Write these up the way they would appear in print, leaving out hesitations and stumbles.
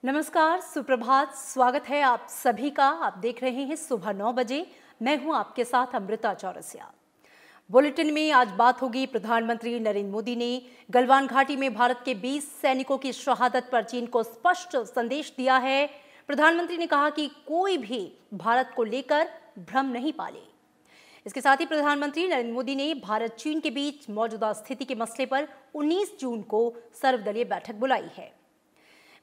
नमस्कार, सुप्रभात। स्वागत है आप सभी का। आप देख रहे हैं सुबह 9 बजे। मैं हूं आपके साथ अमृता चौरसिया। बुलेटिन में आज बात होगी, प्रधानमंत्री नरेंद्र मोदी ने गलवान घाटी में भारत के 20 सैनिकों की शहादत पर चीन को स्पष्ट संदेश दिया है। प्रधानमंत्री ने कहा कि कोई भी भारत को लेकर भ्रम नहीं पाले। इसके साथ ही प्रधानमंत्री नरेंद्र मोदी ने भारत चीन के बीच मौजूदा स्थिति के मसले पर 19 जून को सर्वदलीय बैठक बुलाई है।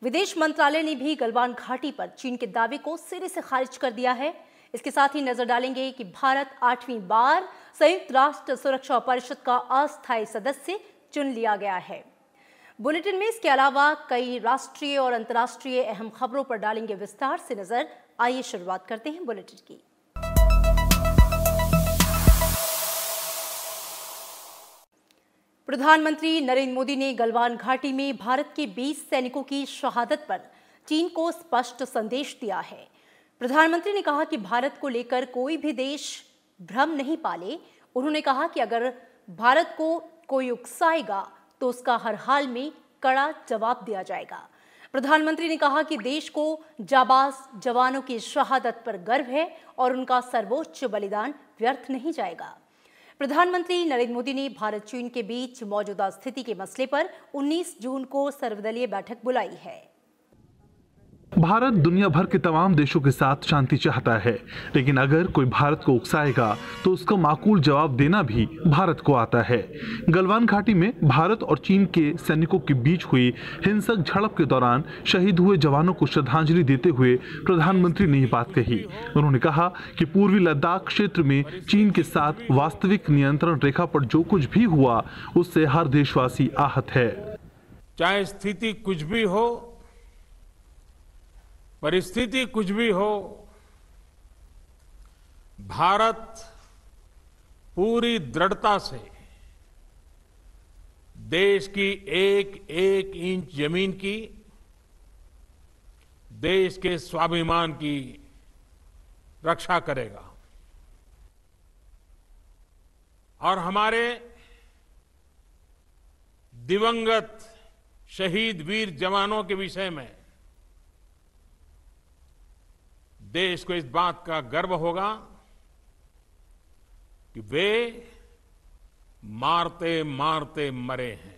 विदेश मंत्रालय ने भी गलवान घाटी पर चीन के दावे को सिरे से खारिज कर दिया है। इसके साथ ही नजर डालेंगे कि भारत 8वीं बार संयुक्त राष्ट्र सुरक्षा परिषद का अस्थायी सदस्य चुन लिया गया है। बुलेटिन में इसके अलावा कई राष्ट्रीय और अंतर्राष्ट्रीय अहम खबरों पर डालेंगे विस्तार से नजर। आइए शुरुआत करते हैं बुलेटिन की। प्रधानमंत्री नरेंद्र मोदी ने गलवान घाटी में भारत के 20 सैनिकों की शहादत पर चीन को स्पष्ट संदेश दिया है। प्रधानमंत्री ने कहा कि भारत को लेकर कोई भी देश भ्रम नहीं पाले। उन्होंने कहा कि अगर भारत को कोई उकसाएगा तो उसका हर हाल में कड़ा जवाब दिया जाएगा। प्रधानमंत्री ने कहा कि देश को जाबाज जवानों की शहादत पर गर्व है और उनका सर्वोच्च बलिदान व्यर्थ नहीं जाएगा। प्रधानमंत्री नरेंद्र मोदी ने भारत चीन के बीच मौजूदा स्थिति के मसले पर 19 जून को सर्वदलीय बैठक बुलाई है। भारत दुनिया भर के तमाम देशों के साथ शांति चाहता है, लेकिन अगर कोई भारत को उकसाएगा तो उसका माकूल जवाब देना भी भारत को आता है। गलवान घाटी में भारत और चीन के सैनिकों के बीच हुई हिंसक झड़प के दौरान शहीद हुए जवानों को श्रद्धांजलि देते हुए प्रधानमंत्री ने ये बात कही। उन्होंने कहा कि पूर्वी लद्दाख क्षेत्र में चीन के साथ वास्तविक नियंत्रण रेखा पर जो कुछ भी हुआ उससे हर देशवासी आहत है। चाहे स्थिति कुछ भी हो, परिस्थिति कुछ भी हो, भारत पूरी दृढ़ता से देश की एक एक इंच जमीन की, देश के स्वाभिमान की रक्षा करेगा। और हमारे दिवंगत शहीद वीर जवानों के विषय में देश को इस बात का गर्व होगा कि वे मारते मारते मरे हैं।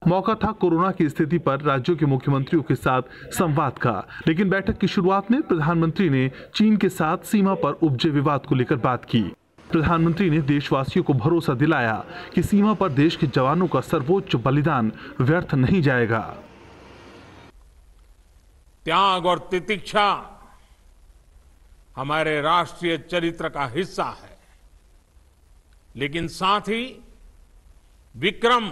मौका था कोरोना की स्थिति पर राज्यों के मुख्यमंत्रियों के साथ संवाद का, लेकिन बैठक की शुरुआत में प्रधानमंत्री ने चीन के साथ सीमा पर उपजे विवाद को लेकर बात की। प्रधानमंत्री ने देशवासियों को भरोसा दिलाया कि सीमा पर देश के जवानों का सर्वोच्च बलिदान व्यर्थ नहीं जाएगा। त्याग और तितिक्षा हमारे राष्ट्रीय चरित्र का हिस्सा है, लेकिन साथ ही विक्रम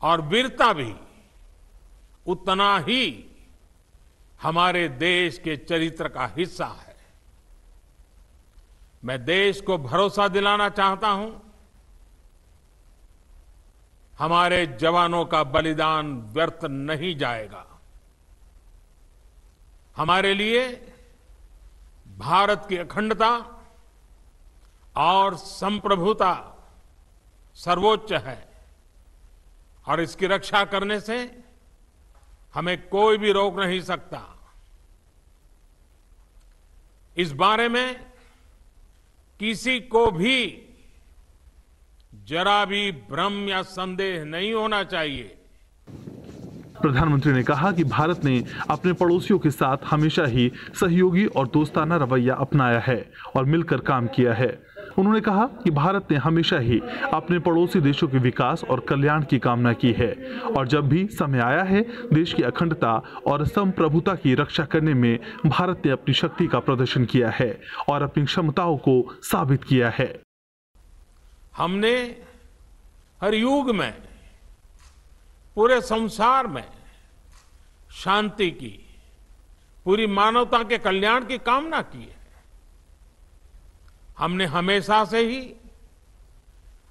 और वीरता भी उतना ही हमारे देश के चरित्र का हिस्सा है। मैं देश को भरोसा दिलाना चाहता हूं, हमारे जवानों का बलिदान व्यर्थ नहीं जाएगा। हमारे लिए भारत की अखंडता और संप्रभुता सर्वोच्च है और इसकी रक्षा करने से हमें कोई भी रोक नहीं सकता। इस बारे में किसी को भी जरा भी भ्रम या संदेह नहीं होना चाहिए। प्रधानमंत्री ने कहा कि भारत ने अपने पड़ोसियों के साथ हमेशा ही सहयोगी और दोस्ताना रवैया अपनाया है और मिलकर काम किया है। उन्होंने कहा कि भारत ने हमेशा ही अपने पड़ोसी देशों के विकास और कल्याण की कामना की है और जब भी समय आया है देश की अखंडता और संप्रभुता की रक्षा करने में भारत ने अपनी शक्ति का प्रदर्शन किया है और अपनी क्षमताओं को साबित किया है। हमने हर युग में पूरे संसार में शांति की, पूरी मानवता के कल्याण की कामना की है। हमने हमेशा से ही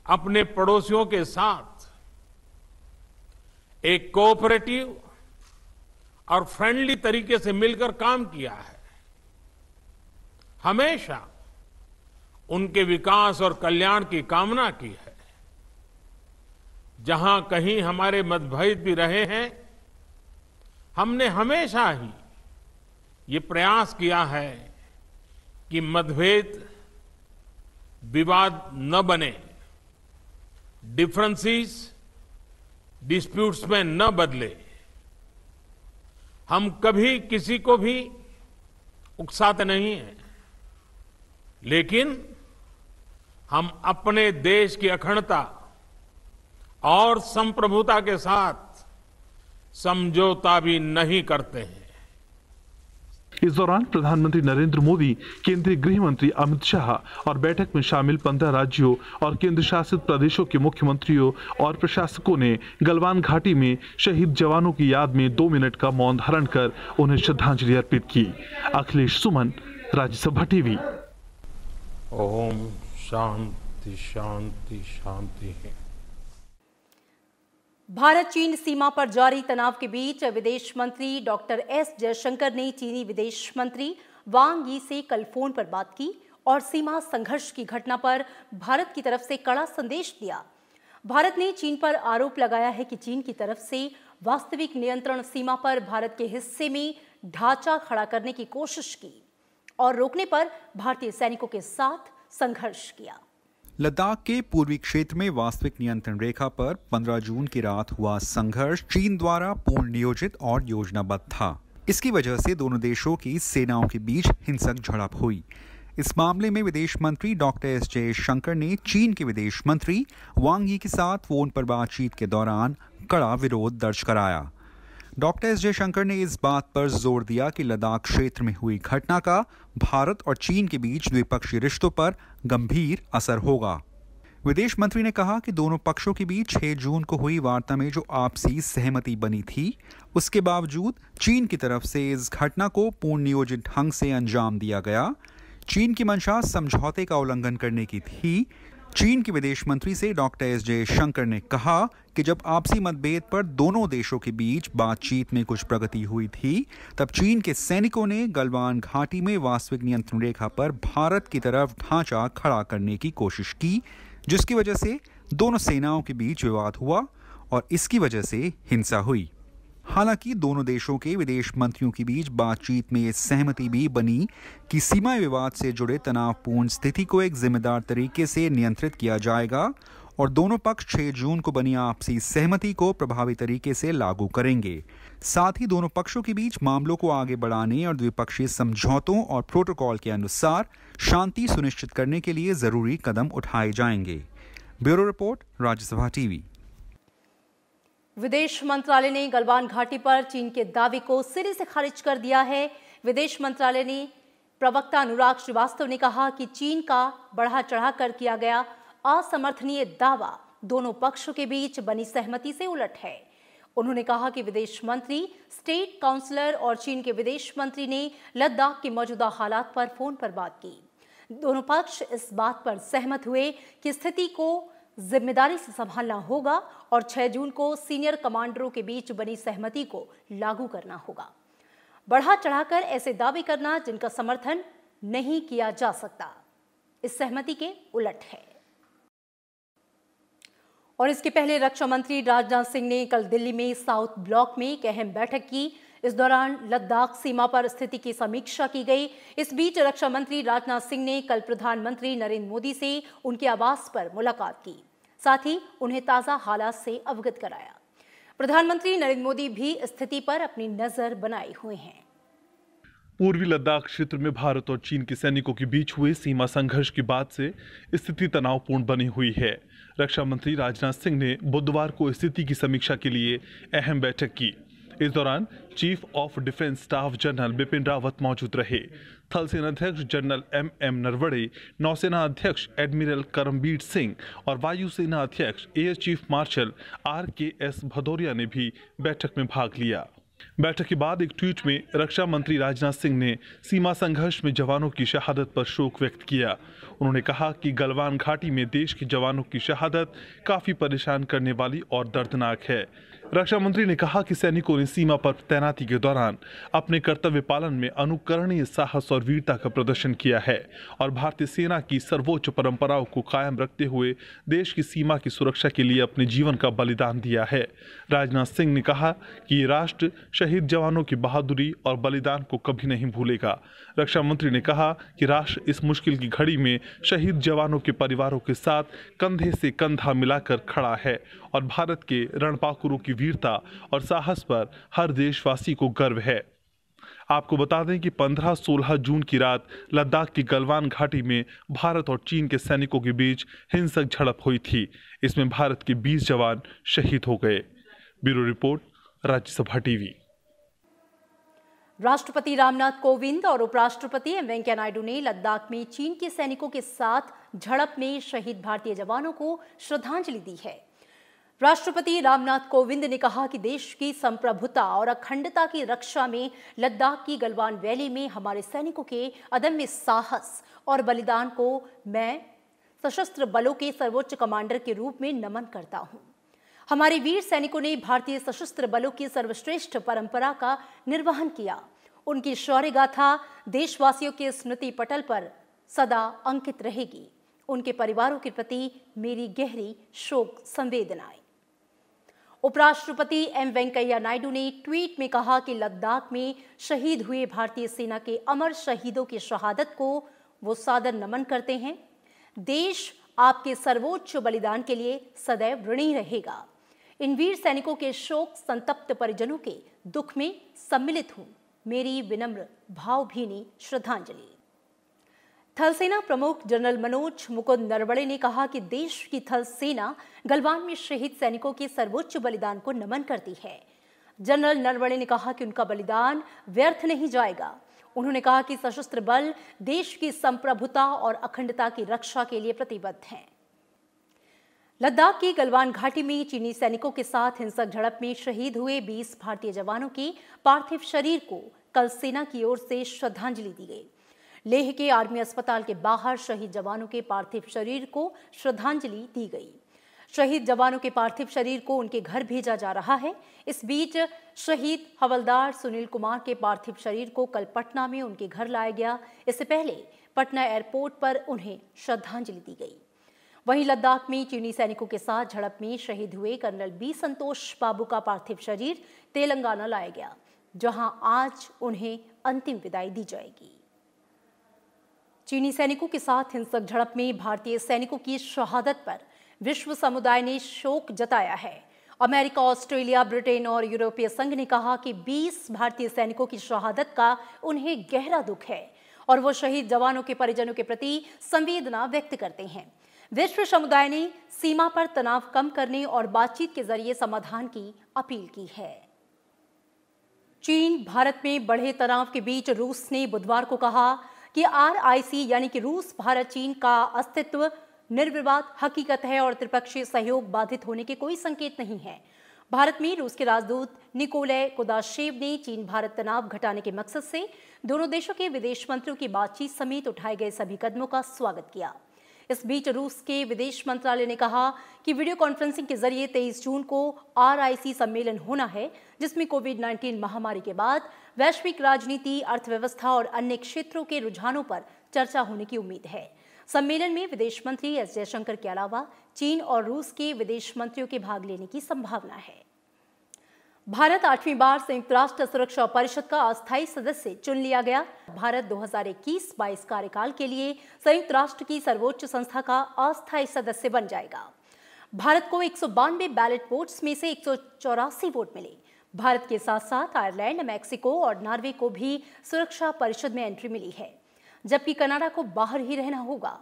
अपने पड़ोसियों के साथ एक कोऑपरेटिव और फ्रेंडली तरीके से मिलकर काम किया है। हमेशा उनके विकास और कल्याण की कामना की है। जहां कहीं हमारे मतभेद भी रहे हैं, हमने हमेशा ही ये प्रयास किया है कि मतभेद विवाद न बने, डिफरेंसेस डिस्प्यूट्स में न बदले। हम कभी किसी को भी उकसाते नहीं हैं, लेकिन हम अपने देश की अखंडता और संप्रभुता के साथ समझौता भी नहीं करते हैं। इस दौरान प्रधानमंत्री नरेंद्र मोदी, केंद्रीय गृह मंत्री अमित शाह और बैठक में शामिल 15 राज्यों और केंद्र शासित प्रदेशों के मुख्यमंत्रियों और प्रशासकों ने गलवान घाटी में शहीद जवानों की याद में 2 मिनट का मौन धारण कर उन्हें श्रद्धांजलि अर्पित की। अखिलेश सुमन, राज्यसभा टीवी। ओम शांति शांति शांति है। भारत चीन सीमा पर जारी तनाव के बीच विदेश मंत्री डॉक्टर एस जयशंकर ने चीनी विदेश मंत्री वांग यी से कल फोन पर बात की और सीमा संघर्ष की घटना पर भारत की तरफ से कड़ा संदेश दिया। भारत ने चीन पर आरोप लगाया है कि चीन की तरफ से वास्तविक नियंत्रण सीमा पर भारत के हिस्से में ढांचा खड़ा करने की कोशिश की और रोकने पर भारतीय सैनिकों के साथ संघर्ष किया। लद्दाख के पूर्वी क्षेत्र में वास्तविक नियंत्रण रेखा पर 15 जून की रात हुआ संघर्ष चीन द्वारा पूर्ण नियोजित और योजनाबद्ध था। इसकी वजह से दोनों देशों की सेनाओं के बीच हिंसक झड़प हुई। इस मामले में विदेश मंत्री डॉक्टर एस जयशंकर ने चीन के विदेश मंत्री वांग यी के साथ फोन पर बातचीत के दौरान कड़ा विरोध दर्ज कराया। डॉक्टर एस जयशंकर ने इस बात पर जोर दिया कि लद्दाख क्षेत्र में हुई घटना का भारत और चीन के बीच द्विपक्षीय रिश्तों पर गंभीर असर होगा। विदेश मंत्री ने कहा कि दोनों पक्षों के बीच 6 जून को हुई वार्ता में जो आपसी सहमति बनी थी, उसके बावजूद चीन की तरफ से इस घटना को पूर्ण नियोजित ढंग से अंजाम दिया गया। चीन की मंशा समझौते का उल्लंघन करने की थी। चीन के विदेश मंत्री से डॉक्टर एस जयशंकर ने कहा कि जब आपसी मतभेद पर दोनों देशों के बीच बातचीत में कुछ प्रगति हुई थी, तब चीन के सैनिकों ने गलवान घाटी में वास्तविक नियंत्रण रेखा पर भारत की तरफ ढांचा खड़ा करने की कोशिश की, जिसकी वजह से दोनों सेनाओं के बीच विवाद हुआ और इसकी वजह से हिंसा हुई। हालांकि दोनों देशों के विदेश मंत्रियों के बीच बातचीत में ये सहमति भी बनी कि सीमा विवाद से जुड़े तनावपूर्ण स्थिति को एक जिम्मेदार तरीके से नियंत्रित किया जाएगा और दोनों पक्ष 6 जून को बनी आपसी सहमति को प्रभावी तरीके से लागू करेंगे। साथ ही दोनों पक्षों के बीच मामलों को आगे बढ़ाने और द्विपक्षीय समझौतों और प्रोटोकॉल के अनुसार शांति सुनिश्चित करने के लिए जरूरी कदम उठाए जाएंगे। Bureau report, Rajya Sabha TV. विदेश मंत्रालय ने गलवान घाटी पर चीन के दावे को सिरे से खारिज कर दिया है। विदेश मंत्रालय ने प्रवक्ता अनुराग श्रीवास्तव ने कहा कि चीन का बढ़ा चढ़ाकर किया गया असमर्थनीय दावा दोनों पक्षों के बीच बनी सहमति से उलट है। उन्होंने कहा कि विदेश मंत्री, स्टेट काउंसलर और चीन के विदेश मंत्री ने लद्दाख के मौजूदा हालात पर फोन पर बात की। दोनों पक्ष इस बात पर सहमत हुए कि स्थिति को जिम्मेदारी से संभालना होगा और 6 जून को सीनियर कमांडरों के बीच बनी सहमति को लागू करना होगा। बढ़ा चढ़ाकर ऐसे दावे करना जिनका समर्थन नहीं किया जा सकता, इस सहमति के उलट है। और इसके पहले रक्षा मंत्री राजनाथ सिंह ने कल दिल्ली में साउथ ब्लॉक में एक अहम बैठक की। इस दौरान लद्दाख सीमा पर स्थिति की समीक्षा की गई। इस बीच रक्षा मंत्री राजनाथ सिंह ने कल प्रधानमंत्री नरेंद्र मोदी से उनके आवास पर मुलाकात की, साथ ही उन्हें ताजा हालात से अवगत कराया। प्रधानमंत्री नरेंद्र मोदी भी स्थिति पर अपनी नजर बनाए हुए हैं। पूर्वी लद्दाख क्षेत्र में भारत और चीन के सैनिकों के बीच हुए सीमा संघर्ष के बाद से स्थिति तनावपूर्ण बनी हुई है। रक्षा मंत्री राजनाथ सिंह ने बुधवार को स्थिति की समीक्षा के लिए अहम बैठक की। इस दौरान chief of defence staff general Bipin Rawat मौजूद रहे। थल सेना अध्यक्ष जनरल एम नरवणे, नौसेना अध्यक्ष एडमिरल करमबीर सिंह और वायुसेना अध्यक्ष air chief marshal RKS Bhadauria ने भी बैठक में भाग लिया। बैठक के बाद एक ट्वीट में रक्षा मंत्री राजनाथ सिंह ने सीमा संघर्ष में जवानों की शहादत पर शोक व्यक्त किया। उन्होंने कहा कि गलवान घाटी में देश के जवानों की शहादत काफी परेशान करने वाली और दर्दनाक है। रक्षा मंत्री ने कहा कि सैनिकों ने सीमा पर तैनाती के दौरान अपने कर्तव्य पालन में अनुकरणीय साहस और वीरता का प्रदर्शन किया है और भारतीय सेना की सर्वोच्च परंपराओं को कायम रखते हुए देश की सीमा की सुरक्षा के लिए अपने जीवन का बलिदान दिया है। राजनाथ सिंह ने कहा कि राष्ट्र शहीद जवानों की बहादुरी और बलिदान को कभी नहीं भूलेगा। रक्षा मंत्री ने कहा कि राष्ट्र इस मुश्किल की घड़ी में शहीद जवानों के परिवारों के साथ कंधे से कंधा मिलाकर खड़ा है और भारत के रणबांकुरों की वीरता और साहस पर हर देशवासी को गर्व है। आपको बता दें कि 15-16 जून की रात लद्दाख की गलवान घाटी में भारत और चीन के सैनिकों के बीच हिंसक झड़प हुई थी। इसमें भारत के 20 जवान शहीद हो गए। Bureau report, Rajya Sabha TV. राष्ट्रपति रामनाथ कोविंद और उपराष्ट्रपति एम वेंकैया नायडू ने लद्दाख में चीन के सैनिकों के साथ झड़प में शहीद भारतीय जवानों को श्रद्धांजलि दी है। राष्ट्रपति रामनाथ कोविंद ने कहा कि देश की संप्रभुता और अखंडता की रक्षा में लद्दाख की गलवान वैली में हमारे सैनिकों के अदम्य साहस और बलिदान को मैं सशस्त्र बलों के सर्वोच्च कमांडर के रूप में नमन करता हूं। हमारे वीर सैनिकों ने भारतीय सशस्त्र बलों की सर्वश्रेष्ठ परंपरा का निर्वहन किया। उनकी शौर्य गाथा देशवासियों के स्मृति पटल पर सदा अंकित रहेगी। उनके परिवारों के प्रति मेरी गहरी शोक संवेदनाएं। उपराष्ट्रपति एम वेंकैया नायडू ने ट्वीट में कहा कि लद्दाख में शहीद हुए भारतीय सेना के अमर शहीदों की शहादत को वो सादर नमन करते हैं। देश आपके सर्वोच्च बलिदान के लिए सदैव ऋणी रहेगा। इन वीर सैनिकों के शोक संतप्त परिजनों के दुख में सम्मिलित हूं। मेरी विनम्र भावभीनी श्रद्धांजलि। थल सेना प्रमुख जनरल मनोज मुकुंद नरवणे ने कहा कि देश की थल सेना गलवान में शहीद सैनिकों के सर्वोच्च बलिदान को नमन करती है। जनरल नरवणे ने कहा कि उनका बलिदान व्यर्थ नहीं जाएगा। उन्होंने कहा कि सशस्त्र बल देश की संप्रभुता और अखंडता की रक्षा के लिए प्रतिबद्ध हैं। लद्दाख की गलवान घाटी में चीनी सैनिकों के साथ हिंसक झड़प में शहीद हुए 20 भारतीय जवानों के पार्थिव शरीर को कल सेना की ओर से श्रद्धांजलि दी गई। लेह के आर्मी अस्पताल के बाहर शहीद जवानों के पार्थिव शरीर को श्रद्धांजलि दी गई। शहीद जवानों के पार्थिव शरीर को उनके घर भेजा जा रहा है। इस बीच शहीद हवलदार सुनील कुमार के पार्थिव शरीर को कल पटना में उनके घर लाया गया। इससे पहले पटना एयरपोर्ट पर उन्हें श्रद्धांजलि दी गई। वहीं लद्दाख में चीनी सैनिकों के साथ झड़प में शहीद हुए कर्नल बी संतोष बाबू का पार्थिव शरीर तेलंगाना लाया गया, जहां आज उन्हें अंतिम विदाई दी जाएगी। चीनी सैनिकों के साथ हिंसक झड़प में भारतीय सैनिकों की शहादत पर विश्व समुदाय ने शोक जताया है। अमेरिका, ऑस्ट्रेलिया, ब्रिटेन और यूरोपीय संघ ने कहा कि 20 भारतीय सैनिकों की शहादत का उन्हें गहरा दुख है और वो शहीद जवानों के परिजनों के प्रति संवेदना व्यक्त करते हैं। विश्व समुदाय ने सीमा पर तनाव कम करने और बातचीत के जरिए समाधान की अपील की है। चीन भारत में बढ़े तनाव के बीच रूस ने बुधवार को कहा कि RIC यानी कि रूस भारत चीन का अस्तित्व निर्विवाद हकीकत है और त्रिपक्षीय सहयोग बाधित होने के कोई संकेत नहीं है। भारत में रूस के राजदूत निकोलाई कुदाशेव ने चीन भारत तनाव घटाने के मकसद से दोनों देशों के विदेश मंत्रियों की बातचीत समेत उठाए गए सभी कदमों का स्वागत किया। इस बीच रूस के विदेश मंत्रालय ने कहा कि वीडियो कॉन्फ्रेंसिंग के जरिए 23 जून को RIC सम्मेलन होना है, जिसमें कोविड-19 महामारी के बाद वैश्विक राजनीति, अर्थव्यवस्था और अन्य क्षेत्रों के रुझानों पर चर्चा होने की उम्मीद है। सम्मेलन में विदेश मंत्री एस जयशंकर के अलावा चीन और रूस के विदेश मंत्रियों के भाग लेने की संभावना है। भारत 8वीं बार संयुक्त राष्ट्र सुरक्षा परिषद का अस्थायी सदस्य चुन लिया गया। भारत 2021-22 कार्यकाल के लिए संयुक्त राष्ट्र की सर्वोच्च संस्था का अस्थायी सदस्य बन जाएगा। भारत को 192 बैलेट वोट्स में से 184 वोट मिले। भारत के साथ साथ आयरलैंड, मैक्सिको और नॉर्वे को भी सुरक्षा परिषद में एंट्री मिली है, जबकि कनाडा को बाहर ही रहना होगा।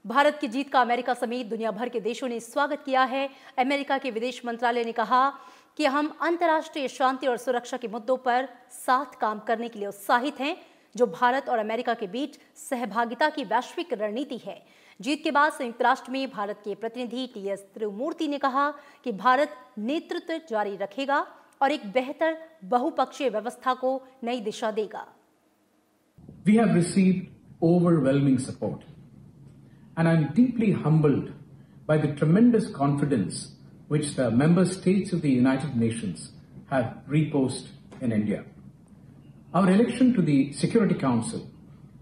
भारत की जीत का अमेरिका समेत दुनिया भर के देशों ने स्वागत किया है। अमेरिका के विदेश मंत्रालय ने कहा कि हम अंतर्राष्ट्रीय शांति और सुरक्षा के मुद्दों पर साथ काम करने के लिए उत्साहित हैं, जो भारत और अमेरिका के बीच सहभागिता की वैश्विक रणनीति है। जीत के बाद संयुक्त राष्ट्र में भारत के प्रतिनिधि TS त्रिमूर्ति ने कहा कि भारत नेतृत्व जारी रखेगा और एक बेहतर बहुपक्षीय व्यवस्था को नई दिशा देगा। We have received overwhelming support, and I'm deeply humbled by the tremendous confidence which the member states of the United Nations have reposed in India. Our election to the Security Council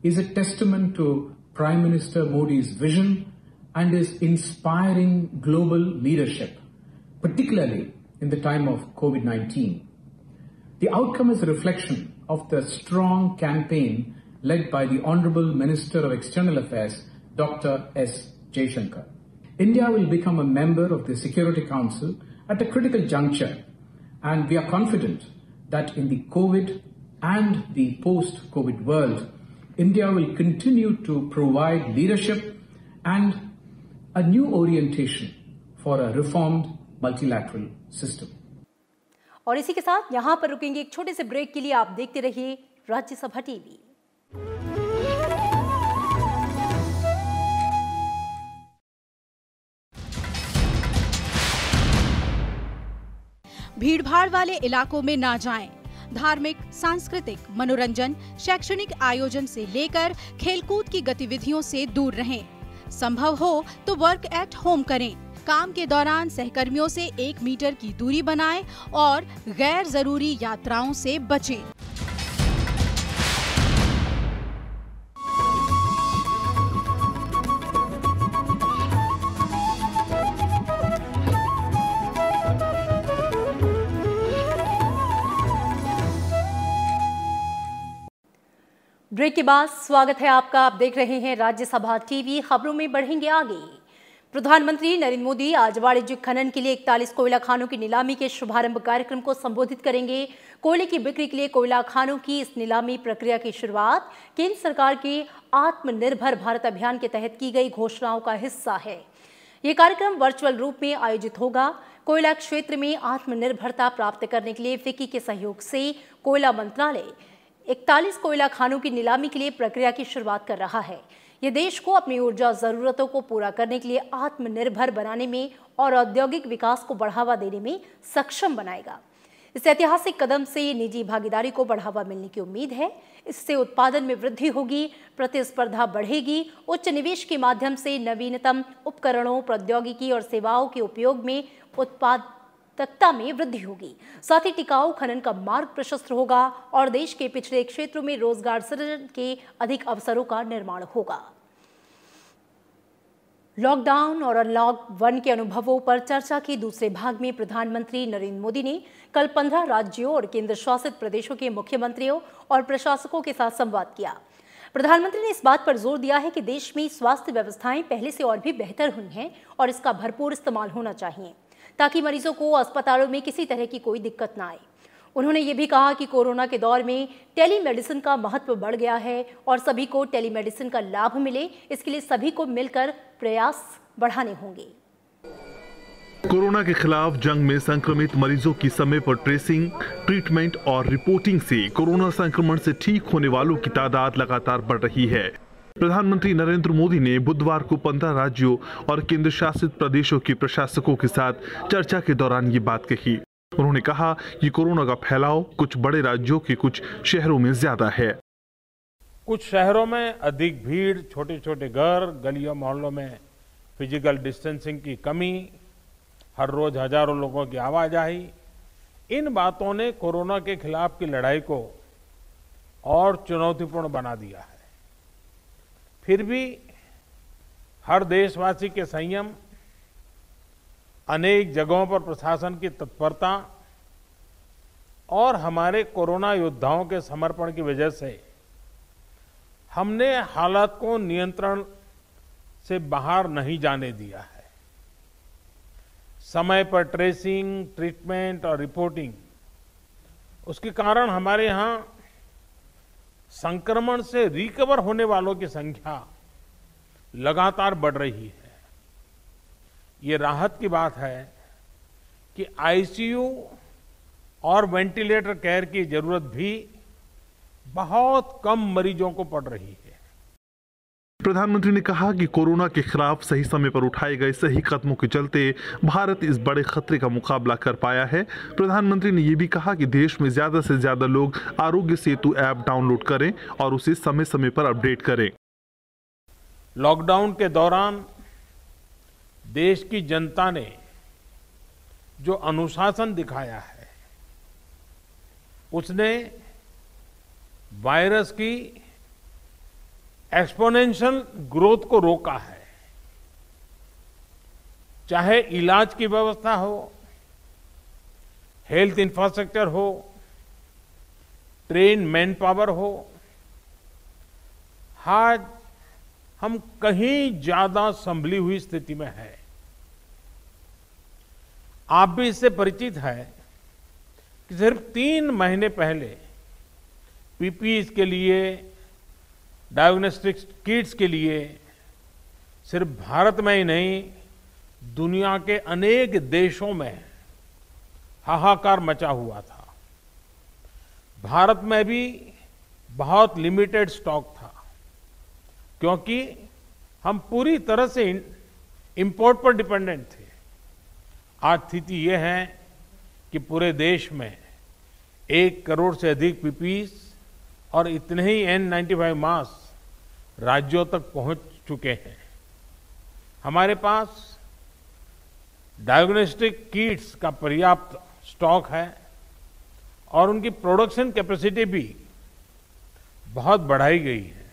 is a testament to Prime Minister Modi's vision and his inspiring global leadership, particularly in the time of COVID-19. The outcome is a reflection of the strong campaign led by the Honorable Minister of External Affairs, Dr. S. Jaishankar. India will become a member of the Security Council at a critical juncture, and we are confident that in the COVID and the post-COVID world, India will continue to provide leadership and a new orientation for a reformed multilateral system. और इसी के साथ यहां पर रुकेंगे एक छोटे से ब्रेक के लिए। आप देखते रहिए राज्यसभा टीवी। भीड़भाड़ वाले इलाकों में ना जाएं। धार्मिक, सांस्कृतिक, मनोरंजन, शैक्षणिक आयोजन से लेकर खेलकूद की गतिविधियों से दूर रहें। संभव हो तो वर्क एट होम करें। काम के दौरान सहकर्मियों से 1 मीटर की दूरी बनाएं और गैर जरूरी यात्राओं से बचें। ब्रेक के बाद स्वागत है आपका। आप देख रहे हैं राज्यसभा टीवी। खबरों में बढ़ेंगे आगे। प्रधानमंत्री नरेंद्र मोदी आज वाणिज्यिक खनन के लिए 41 कोयला खानों की नीलामी के शुभारंभ कार्यक्रम को संबोधित करेंगे। कोयले की बिक्री के लिए कोयला खानों की इस नीलामी प्रक्रिया की शुरुआत केंद्र सरकार के आत्मनिर्भर भारत अभियान के तहत की गई घोषणाओं का हिस्सा है। ये कार्यक्रम वर्चुअल रूप में आयोजित होगा। कोयला क्षेत्र में आत्मनिर्भरता प्राप्त करने के लिए फिक्की के सहयोग से कोयला मंत्रालय 41 कोयला खानों की नीलामी के लिए प्रक्रिया की शुरुआत कर रहा है। यह देश को अपनी ऊर्जा जरूरतों को पूरा करने के लिए आत्मनिर्भर बनाने में और औद्योगिक विकास को बढ़ावा देने में सक्षम बनाएगा। इस ऐतिहासिक कदम से निजी भागीदारी को बढ़ावा मिलने की उम्मीद है। इससे उत्पादन में वृद्धि होगी, प्रतिस्पर्धा बढ़ेगी, उच्च निवेश के माध्यम से नवीनतम उपकरणों, प्रौद्योगिकी और सेवाओं के उपयोग में उत्पादकता में वृद्धि होगी। साथ ही टिकाऊ खनन का मार्ग प्रशस्त होगा और देश के पिछड़े क्षेत्रों में रोजगार सृजन के अधिक अवसरों का निर्माण होगा। लॉकडाउन और अनलॉक 1 के अनुभवों पर चर्चा के दूसरे भाग में प्रधानमंत्री नरेंद्र मोदी ने कल 15 राज्यों और केंद्र शासित प्रदेशों के मुख्यमंत्रियों और प्रशासकों के साथ संवाद किया। प्रधानमंत्री ने इस बात पर जोर दिया है कि देश में स्वास्थ्य व्यवस्थाएं पहले से और भी बेहतर हुई हैं और इसका भरपूर इस्तेमाल होना चाहिए ताकि मरीजों को अस्पतालों में किसी तरह की कोई दिक्कत ना आए। उन्होंने ये भी कहा कि कोरोना के दौर में टेलीमेडिसिन का महत्व बढ़ गया है और सभी को टेलीमेडिसिन का लाभ मिले, इसके लिए सभी को मिलकर प्रयास बढ़ाने होंगे। कोरोना के खिलाफ जंग में संक्रमित मरीजों की समय पर ट्रेसिंग, ट्रीटमेंट और रिपोर्टिंग से कोरोना संक्रमण से ठीक होने वालों की तादाद लगातार बढ़ रही है। प्रधानमंत्री नरेंद्र मोदी ने बुधवार को 15 राज्यों और केंद्र शासित प्रदेशों के प्रशासकों के साथ चर्चा के दौरान ये बात कही। उन्होंने कहा कि कोरोना का फैलाव कुछ बड़े राज्यों के कुछ शहरों में ज्यादा है। कुछ शहरों में अधिक भीड़, छोटे छोटे घर, गलियों मोहल्लों में फिजिकल डिस्टेंसिंग की कमी, हर रोज हजारों लोगों की आवाजाही, इन बातों ने कोरोना के खिलाफ की लड़ाई को और चुनौतीपूर्ण बना दिया है। फिर भी हर देशवासी के संयम, अनेक जगहों पर प्रशासन की तत्परता और हमारे कोरोना योद्धाओं के समर्पण की वजह से हमने हालात को नियंत्रण से बाहर नहीं जाने दिया है। समय पर ट्रेसिंग, ट्रीटमेंट और रिपोर्टिंग, उसके कारण हमारे यहां संक्रमण से रिकवर होने वालों की संख्या लगातार बढ़ रही है। ये राहत की बात है कि आईसीयू और वेंटिलेटर केयर की जरूरत भी बहुत कम मरीजों को पड़ रही है। प्रधानमंत्री ने कहा कि कोरोना के खिलाफ सही समय पर उठाए गए सही कदमों के चलते भारत इस बड़े खतरे का मुकाबला कर पाया है। प्रधानमंत्री ने यह भी कहा कि देश में ज्यादा से ज्यादा लोग आरोग्य सेतु ऐप डाउनलोड करें और उसे समय समय पर अपडेट करें। लॉकडाउन के दौरान देश की जनता ने जो अनुशासन दिखाया है, उसने वायरस की एक्सपोनेंशियल ग्रोथ को रोका है। चाहे इलाज की व्यवस्था हो, हेल्थ इंफ्रास्ट्रक्चर हो, ट्रेन मैन पावर हो, आज हम कहीं ज्यादा संभली हुई स्थिति में है। आप भी इससे परिचित है कि सिर्फ 3 महीने पहले पीपीई के लिए, डायग्नोस्टिक किट्स के लिए सिर्फ भारत में ही नहीं, दुनिया के अनेक देशों में हाहाकार मचा हुआ था। भारत में भी बहुत लिमिटेड स्टॉक था, क्योंकि हम पूरी तरह से इंपोर्ट पर डिपेंडेंट थे। आज स्थिति यह है कि पूरे देश में 1 करोड़ से अधिक पीपीई और इतने ही N95 मास्क राज्यों तक पहुंच चुके हैं। हमारे पास डायग्नोस्टिक किट्स का पर्याप्त स्टॉक है और उनकी प्रोडक्शन कैपेसिटी भी बहुत बढ़ाई गई है।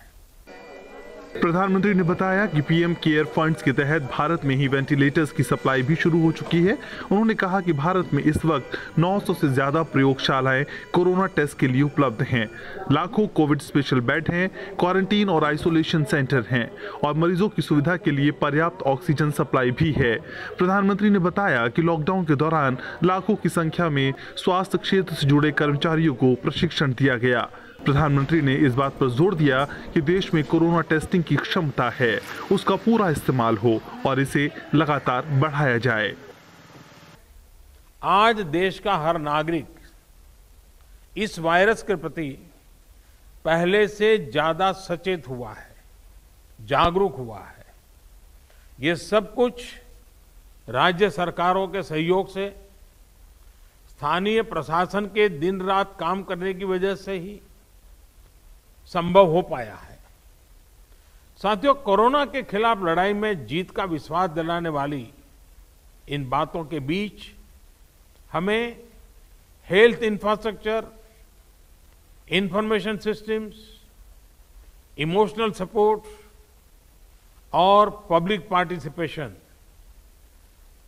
प्रधानमंत्री ने बताया कि पीएम केयर फंड्स के तहत भारत में ही वेंटिलेटर्स की सप्लाई भी शुरू हो चुकी है। उन्होंने कहा कि भारत में इस वक्त 900 से ज्यादा प्रयोगशालाएं कोरोना टेस्ट के लिए उपलब्ध हैं। लाखों कोविड स्पेशल बेड हैं, क्वारंटीन और आइसोलेशन सेंटर हैं और मरीजों की सुविधा के लिए पर्याप्त ऑक्सीजन सप्लाई भी है। प्रधानमंत्री ने बताया कि लॉकडाउन के दौरान लाखों की संख्या में स्वास्थ्य क्षेत्र से जुड़े कर्मचारियों को प्रशिक्षण दिया गया। प्रधानमंत्री ने इस बात पर जोर दिया कि देश में कोरोना टेस्टिंग की क्षमता है, उसका पूरा इस्तेमाल हो और इसे लगातार बढ़ाया जाए। आज देश का हर नागरिक इस वायरस के प्रति पहले से ज्यादा सचेत हुआ है, जागरूक हुआ है। ये सब कुछ राज्य सरकारों के सहयोग से, स्थानीय प्रशासन के दिन रात काम करने की वजह से ही संभव हो पाया है। साथियों, कोरोना के खिलाफ लड़ाई में जीत का विश्वास दिलाने वाली इन बातों के बीच हमें health infrastructure, information systems, emotional support और पब्लिक पार्टिसिपेशन,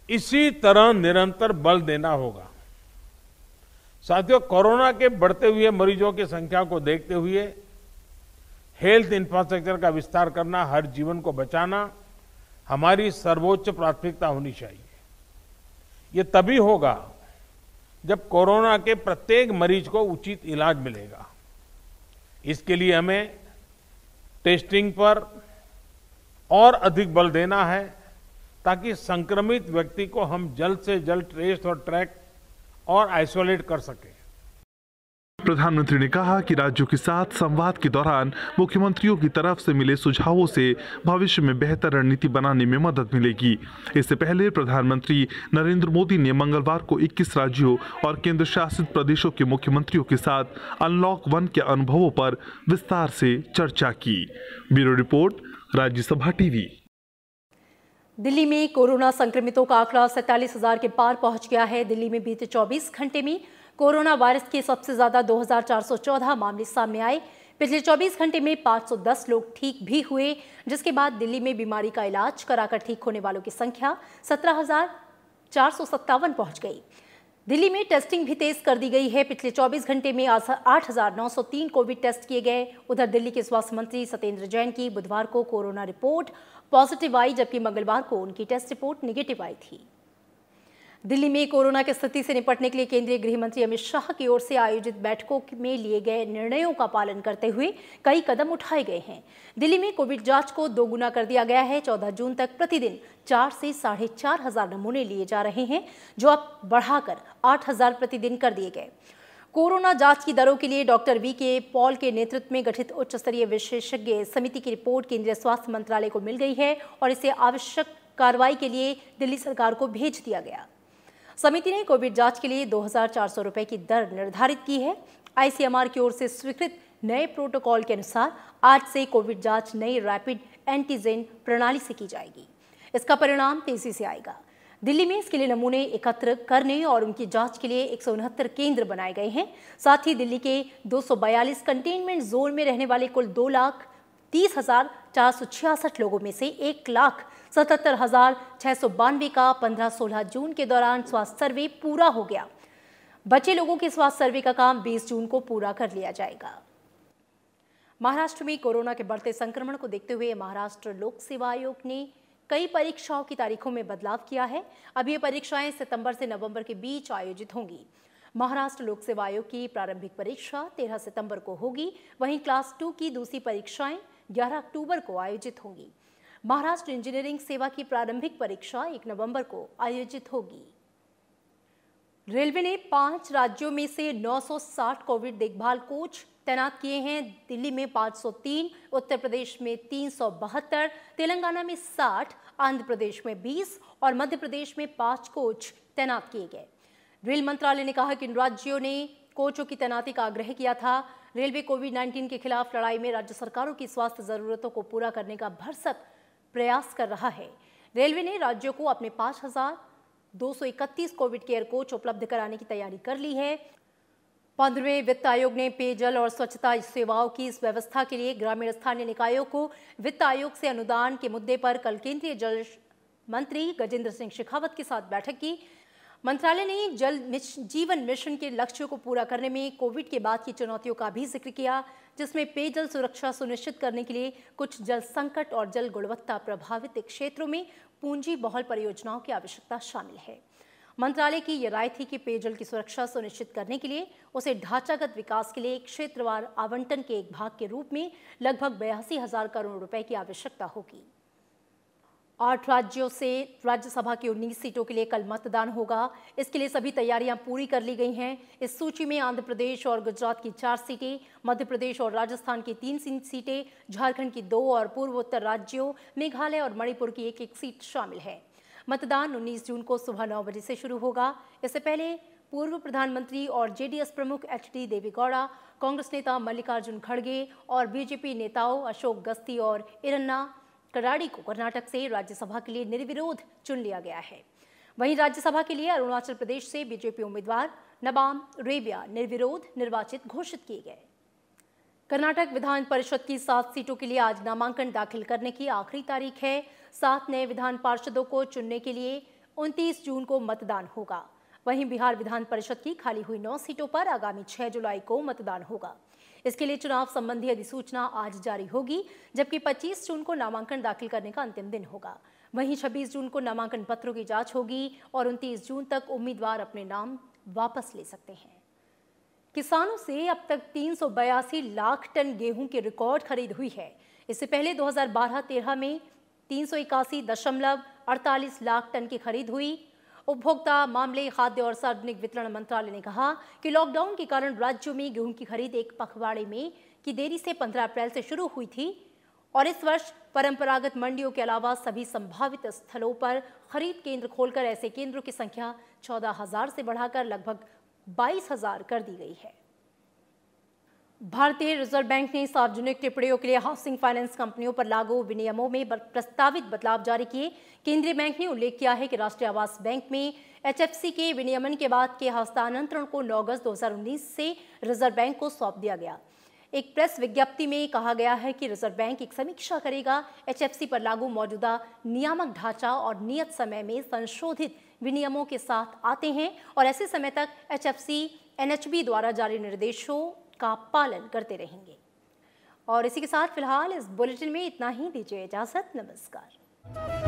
इसी तरह निरंतर बल देना होगा। साथियों, कोरोना के बढ़ते हुए मरीजों की संख्या को देखते हुए हेल्थ इंफ्रास्ट्रक्चर का विस्तार करना, हर जीवन को बचाना हमारी सर्वोच्च प्राथमिकता होनी चाहिए। ये तभी होगा जब कोरोना के प्रत्येक मरीज को उचित इलाज मिलेगा। इसके लिए हमें टेस्टिंग पर और अधिक बल देना है, ताकि संक्रमित व्यक्ति को हम जल्द से जल्द ट्रेस और ट्रैक और आइसोलेट कर सकें। प्रधानमंत्री ने कहा कि राज्यों के साथ संवाद के दौरान मुख्यमंत्रियों की तरफ से मिले सुझावों से भविष्य में बेहतर रणनीति बनाने में मदद मिलेगी। इससे पहले प्रधानमंत्री नरेंद्र मोदी ने मंगलवार को 21 राज्यों और केंद्र शासित प्रदेशों के मुख्यमंत्रियों के साथ अनलॉक 1 के अनुभवों पर विस्तार से चर्चा की। Bureau report, Rajya Sabha TV. Delhi में कोरोना संक्रमितों का आंकड़ा 47,000 के पार पहुंच गया है। दिल्ली में बीते 24 घंटे में कोरोना वायरस के सबसे ज्यादा 2,414 मामले सामने आए। पिछले 24 घंटे में 510 लोग ठीक भी हुए, जिसके बाद दिल्ली में बीमारी का इलाज कराकर ठीक होने वालों की संख्या 17,457 पहुंच गई। दिल्ली में टेस्टिंग भी तेज कर दी गई है। पिछले 24 घंटे में 8,903 कोविड टेस्ट किए गए। उधर दिल्ली के स्वास्थ्य मंत्री सत्येंद्र जैन की बुधवार को कोरोना रिपोर्ट पॉजिटिव आई, जबकि मंगलवार को उनकी टेस्ट रिपोर्ट नेगेटिव आई थी। दिल्ली में कोरोना की स्थिति से निपटने के लिए केंद्रीय गृह मंत्री अमित शाह की ओर से आयोजित बैठकों में लिए गए निर्णयों का पालन करते हुए कई कदम उठाए गए हैं। दिल्ली में कोविड जांच को 2 गुना कर दिया गया है। 14 जून तक प्रतिदिन 4 से 4,500 नमूने लिए जा रहे हैं, जो अब बढ़ाकर 8,000 प्रतिदिन कर दिए गए। कोरोना जांच की दरों के लिए डॉक्टर वी.के. पॉल के नेतृत्व में गठित उच्च स्तरीय विशेषज्ञ समिति की रिपोर्ट केंद्रीय स्वास्थ्य मंत्रालय को मिल गई है और इसे आवश्यक कार्रवाई के लिए दिल्ली सरकार को भेज दिया गया। समिति ने कोविड जांच के लिए 2,400 रुपए की दर निर्धारित की है। आईसीएमआर की ओर से स्वीकृत नए प्रोटोकॉल के अनुसार आज से कोविड जांच नई रैपिड एंटीजन प्रणाली से की जाएगी। इसका परिणाम तेजी से आएगा। दिल्ली में इसके लिए नमूने एकत्र करने और उनकी जांच के लिए 169 केंद्र बनाए गए हैं। साथ ही दिल्ली के 242 कंटेनमेंट जोन में रहने वाले कुल 2,30,466 लोगों में से 1,77,692 का 15-16 जून के दौरान स्वास्थ्य सर्वे पूरा हो गया। बचे लोगों के स्वास्थ्य सर्वे का काम 20 जून को पूरा कर लिया जाएगा। महाराष्ट्र में कोरोना के बढ़ते संक्रमण को देखते हुए महाराष्ट्र लोक सेवा आयोग ने कई परीक्षाओं की तारीखों में बदलाव किया है। अब ये परीक्षाएं सितंबर से नवंबर के बीच आयोजित होंगी। महाराष्ट्र लोक सेवा आयोग की प्रारंभिक परीक्षा 13 सितंबर को होगी, वहीं क्लास 2 की दूसरी परीक्षाएं 11 अक्टूबर को आयोजित होंगी। महाराष्ट्र इंजीनियरिंग सेवा की प्रारंभिक परीक्षा 1 नवंबर को आयोजित होगी। रेलवे ने 5 राज्यों में से 960 कोविड देखभाल कोच तैनात किए हैं। दिल्ली में 503, उत्तर प्रदेश में 372, तेलंगाना में 60, आंध्र प्रदेश में 20 और मध्य प्रदेश में 5 कोच तैनात किए गए। रेल मंत्रालय ने कहा कि इन राज्यों ने कोचों की तैनाती का आग्रह किया था। रेलवे कोविड-19 के खिलाफ लड़ाई में राज्य सरकारों की स्वास्थ्य जरूरतों को पूरा करने का भरसक प्रयास कर रहा है। रेलवे ने राज्यों को अपने 5,231 कोविड केयर कोच उपलब्ध कराने की तैयारी कर ली है। 15वें वित्त आयोग ने पेयजल और स्वच्छता सेवाओं की इस व्यवस्था के लिए ग्रामीण स्थानीय निकायों को वित्त आयोग से अनुदान के मुद्दे पर कल केंद्रीय जल मंत्री गजेंद्र सिंह शेखावत के साथ बैठक की। मंत्रालय ने जल जीवन मिशन के लक्ष्यों को पूरा करने में कोविड के बाद की चुनौतियों का भी जिक्र किया, जिसमें पेयजल सुरक्षा सुनिश्चित करने के लिए कुछ जल संकट और जल गुणवत्ता प्रभावित क्षेत्रों में पूंजी बहुल परियोजनाओं की आवश्यकता शामिल है। मंत्रालय की यह राय थी कि पेयजल की सुरक्षा सुनिश्चित करने के लिए उसे ढांचागत विकास के लिए क्षेत्रवार आवंटन के एक भाग के रूप में लगभग 82,000 करोड़ रुपए की आवश्यकता होगी। 8 राज्यों से राज्यसभा की 19 सीटों के लिए कल मतदान होगा। इसके लिए सभी तैयारियां पूरी कर ली गई हैं। इस सूची में आंध्र प्रदेश और गुजरात की 4 सीटें, मध्य प्रदेश और राजस्थान की 3 सीटें, झारखंड की 2 और पूर्वोत्तर राज्यों मेघालय और मणिपुर की 1-1 सीट शामिल है। मतदान 19 जून को सुबह 9 बजे से शुरू होगा। इससे पहले पूर्व प्रधानमंत्री और जेडीएस प्रमुख एचडी देवेगौड़ा, कांग्रेस नेता मल्लिकार्जुन खड़गे और बीजेपी नेताओं अशोक गस्ती और इरन्ना कडाडी को कर्नाटक से राज्यसभा के लिए निर्विरोध चुन लिया गया है। वहीं राज्यसभा के लिए अरुणाचल प्रदेश से बीजेपी उम्मीदवार नबाम रेबिया निर्विरोध निर्वाचित घोषित किए गए। कर्नाटक विधान परिषद की 7 सीटों के लिए आज नामांकन दाखिल करने की आखिरी तारीख है। 7 नए विधान पार्षदों को चुनने के लिए 29 जून को मतदान होगा। वहीं बिहार विधान परिषद की खाली हुई 9 सीटों पर आगामी 6 जुलाई को मतदान होगा। इसके लिए चुनाव संबंधी अधिसूचना आज जारी होगी, जबकि 25 जून को नामांकन दाखिल करने का अंतिम दिन होगा। वहीं 26 जून को नामांकन पत्रों की जांच होगी और 29 जून तक उम्मीदवार अपने नाम वापस ले सकते हैं। किसानों से अब तक 382 लाख टन गेहूं की रिकॉर्ड खरीद हुई है। इससे पहले 2012-13 में 381.48 लाख टन की खरीद हुई। उपभोक्ता मामले, खाद्य और सार्वजनिक वितरण मंत्रालय ने कहा कि लॉकडाउन के कारण राज्यों में गेहूं की खरीद एक पखवाड़े में की देरी से 15 अप्रैल से शुरू हुई थी और इस वर्ष परंपरागत मंडियों के अलावा सभी संभावित स्थलों पर खरीद केंद्र खोलकर ऐसे केंद्रों की संख्या 14,000 से बढ़ाकर लगभग 22,000 कर दी गई है। भारतीय रिजर्व बैंक ने सार्वजनिक टिप्पणियों के लिए हाउसिंग फाइनेंस कंपनियों पर लागू विनियमों में प्रस्तावित बदलाव जारी किए। केंद्रीय बैंक ने उल्लेख किया है कि राष्ट्रीय आवास बैंक में एचएफसी के विनियमन के बाद के हस्तांतरण को 9 अगस्त 2019 से रिजर्व बैंक को सौंप दिया गया। एक प्रेस विज्ञप्ति में कहा गया है कि रिजर्व बैंक एक समीक्षा करेगा, एचएफसी पर लागू मौजूदा नियामक ढांचा और नियत समय में संशोधित विनियमों के साथ आते हैं और ऐसे समय तक एचएफसी एनएचबी द्वारा जारी निर्देशों का पालन करते रहेंगे। और इसी के साथ फिलहाल इस बुलेटिन में इतना ही। दीजिए इजाजत। नमस्कार।